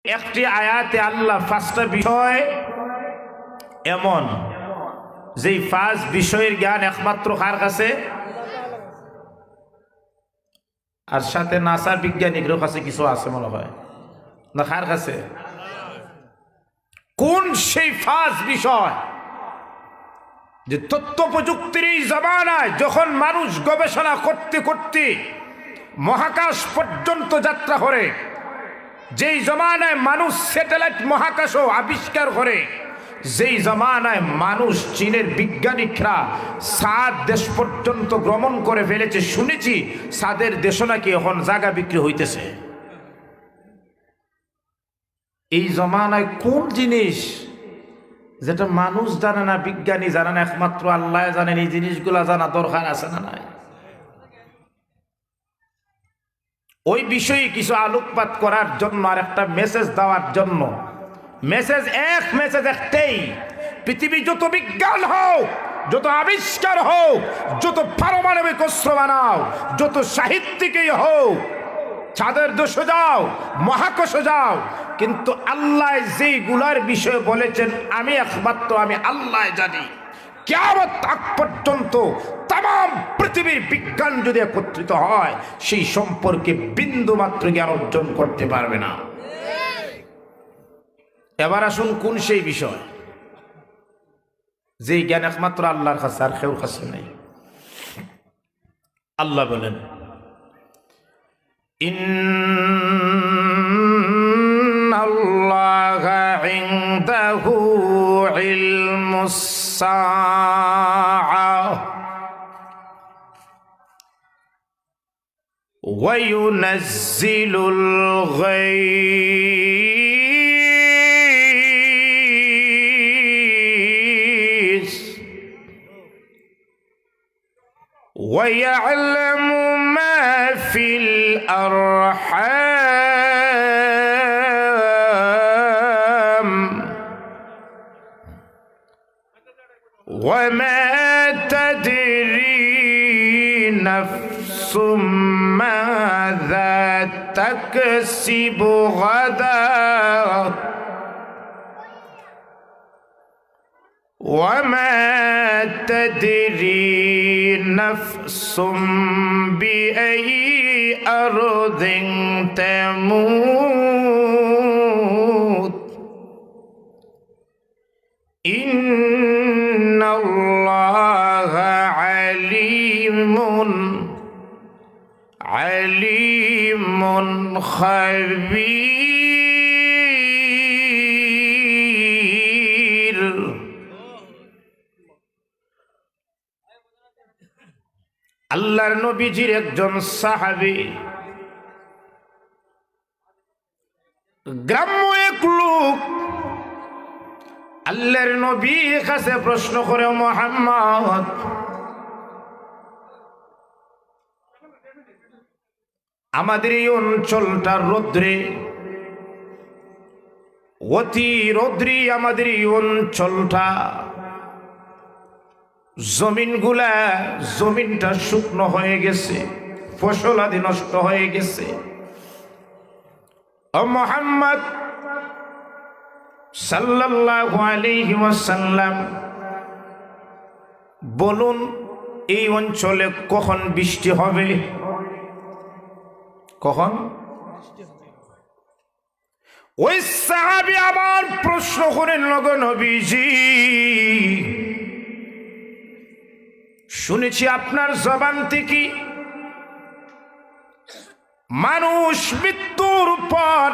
একটি আয়াতে আল্লাহ পাঁচটা বিষয় এমন যেই পাঁচ বিষয়ের জ্ঞান একমাত্র কার কাছে, আর সাথে নাসার বিজ্ঞানীদের কাছে কিছু আছে মনে হয় না, কার কাছে? কোন সেই পাঁচ বিষয় যে তথ্য প্রযুক্তির এই জামানায় যখন মানুষ গবেষণা করতে করতে মহাকাশ পর্যন্ত যাত্রা করে, যেই জমানায় মানুষ স্যাটেলাইট মহাকাশও আবিষ্কার করে, যেই জমানায় মানুষ চীনের বিজ্ঞানীরা সাত দেশ পর্যন্ত ভ্রমণ করে ফেলেছে, শুনেছি সাদের দেশও নাকি এখন জায়গা বিক্রি হইতেছে। এই জমানায় কোন জিনিস যেটা মানুষ জানে না, বিজ্ঞানী জানে না, একমাত্র আল্লাহ জানেন, এই জিনিসগুলা জানা দরকার আছে না নাই? ওই বিষয়ে কিছু আলোকপাত করার জন্য আর একটা মেসেজ দেওয়ার জন্য, মেসেজ একটাই, পৃথিবী যত বিজ্ঞান হোক, যত আবিষ্কার হোক, যত পারমাণবিক অস্ত্র বানাও, যত সাহিত্যিকই হোক, চাঁদের দেশে যাও, মহাকাশে যাও, কিন্তু আল্লাহ যেইগুলার বিষয়ে বলেছেন আমি একমাত্র আমি আল্লাহ জানি, কিয়ামত আগ পর্যন্ত তাম পৃথিবীর বিজ্ঞান যদি একত্রিত হয় সেই সম্পর্কে বিন্দু মাত্র জ্ঞান অর্জন করতে পারবে না। এবার আসুন কোন সেই বিষয় যে জ্ঞান একমাত্র আল্লাহর কাছে, আর কেউর কাছে নেই। আল্লাহ বলেন, ইন্নাল্লাহা ইনদাহু ইলমুস সাআহ ওয়া ইউনাজ্জিলুল গায়স ওয়া ইয়া'লামু মা ফিল আরহাম ওয়া মা তাদরি নাফসুম মাযা তাকসিবু গাদা ওয়া মা তাদরি নাফসুম বিআইয়ি আরদিন তামুত ইন্নাল্লাহা আলিমুন খাবীর। আল্লাহর নবীজির একজন সাহাবী, গ্রাম্য এক লোক আল্লাহর নবীর কাছে প্রশ্ন করে, মুহাম্মদ, আমাদের এই অঞ্চলটা রৌদ্রে, অতি রৌদ্রি আমাদের এই অঞ্চলটা, জমিনটা শুকনো হয়ে গেছে, ফসল আদি নষ্ট হয়ে গেছে। ও মুহাম্মদ সাল্লাল্লাহু আলাইহি ওয়াসাল্লাম, বলুন এই অঞ্চলে কখন বৃষ্টি হবে? কখন? ওই সাহাবী আবার প্রশ্ন করেন, নগো নবীজি, শুনেছি আপনার জবান থেকে মানুষ মৃত্যুর পর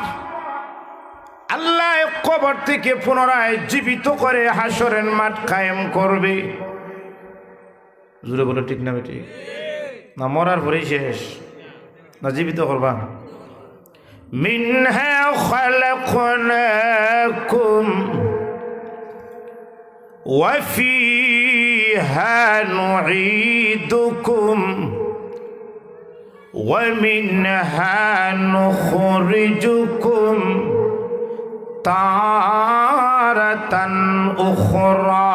আল্লাহ কবর থেকে পুনরায় জীবিত করে হাসরের মাঠ কায়েম করবে। জোরে বলো, ঠিক না বেটি? না মরার পরেই শেষ, না জীবিত করবা? মিনহা খালাকনাকুম ওয়া ফিহা নুঈদুকুম ওয়া মিনহা নুখরিজুকুম তারাতান উখরা।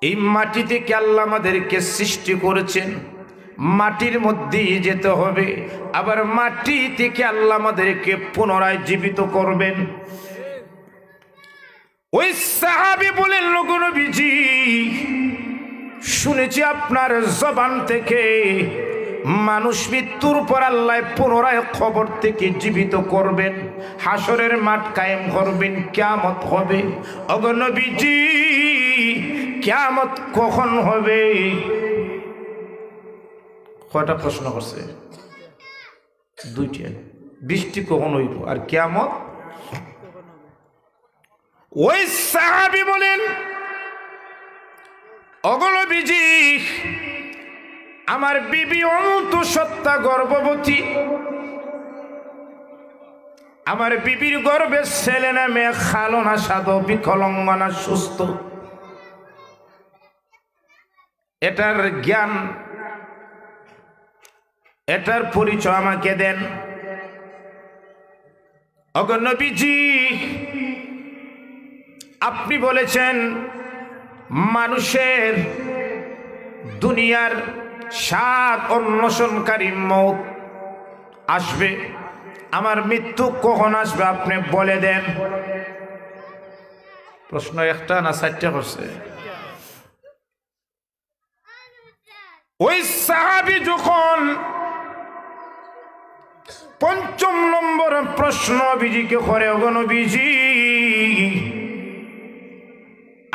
এই মাটি থেকে আল্লাহ আমাদেরকে সৃষ্টি করেছেন, মাটির মধ্যেই যেতে হবে, আবার মাটি থেকে আল্লাহ আমাদেরকে পুনরায় জীবিত করবেন। ওই সাহাবী বলেন, নবীজি শুনেছি আপনার জবান থেকে মানুষ মৃত্যুর পর আল্লাহ পুনরায় খবর থেকে জীবিত করবেন, হাসরের মাঠ কায়েম করবেন, কিয়ামত হবে। ওগো নবীজি কিয়ামত কখন হবে? কয়টা প্রশ্ন করছে? দুইটা। বৃষ্টি কখন হইব আর কিয়ামত? ওই সাহাবী বলেন, ওগো নবীজি আমার বিবি অন্তঃসত্ত্বা গর্ভবতী, আমার বিবির গর্ভে ছেলে না মেয়ে, খালো না সাধো, বিকলাঙ্গ না সুস্থ, এটার জ্ঞান, এটার পরিচয় আমাকে দেন। ওগো নবীজি আপনি বলেছেন মানুষের দুনিয়ার স্বাদ অন্বেষণকারী মৌত আসবে, আমার মৃত্যু কখন আসবে আপনি বলে দেন। প্রশ্ন একটা না চারটা করছে? ওই সাহাবী যখন পঞ্চম নম্বর প্রশ্ন নবীজিকে করে, ওগো নবীজি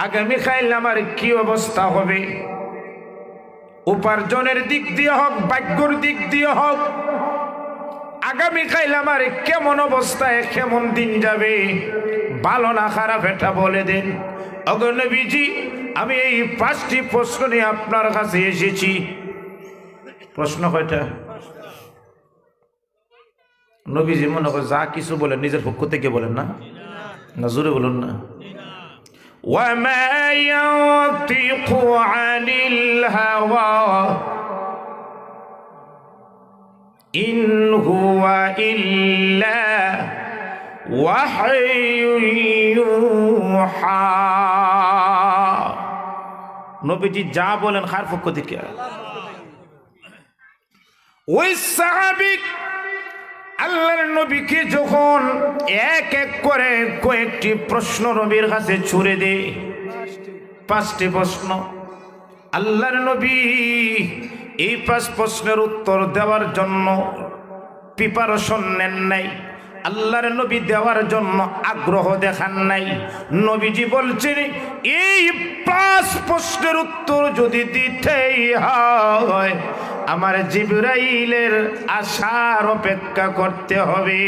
আগামীকাল আমার কি অবস্থা হবে? উপার্জনের দিক দিয়ে হোক, ভাগ্যর দিক দিয়ে হোক, আগামীকাল আমার কেমন অবস্থায় কেমন দিন যাবে, ভালো না খারাপ এটা বলে দেন। ওগো নবীজি আমি এই 5টি প্রশ্ন নিয়ে আপনার কাছে এসেছি। প্রশ্ন কয়টা? নবীজি মনে করে যা কিছু বলেন নিজের পক্ষ থেকে বলেন না, না জোরে বলুন না। وما ينطق عن الهوى إن هو إلا وحي يوحى। নবীজি যা বলেন কার পক্ষ থেকে? ওই সাহাবী আল্লাহর নবীকে যখন এক এক করে কয়েকটি প্রশ্ন নবীর কাছে ছুড়ে দেয়, 5টি প্রশ্ন, আল্লাহর নবী এই 5 প্রশ্নের উত্তর দেওয়ার জন্য প্রিপারেশন নেন নাই, আল্লাহর নবী দেওয়ার জন্য আগ্রহ দেখান নাই। নবীজি বলছেন এই 5 প্রশ্নের উত্তর যদি দিতেই হয় আমার জিবরাইলের আসার অপেক্ষা করতে হবে।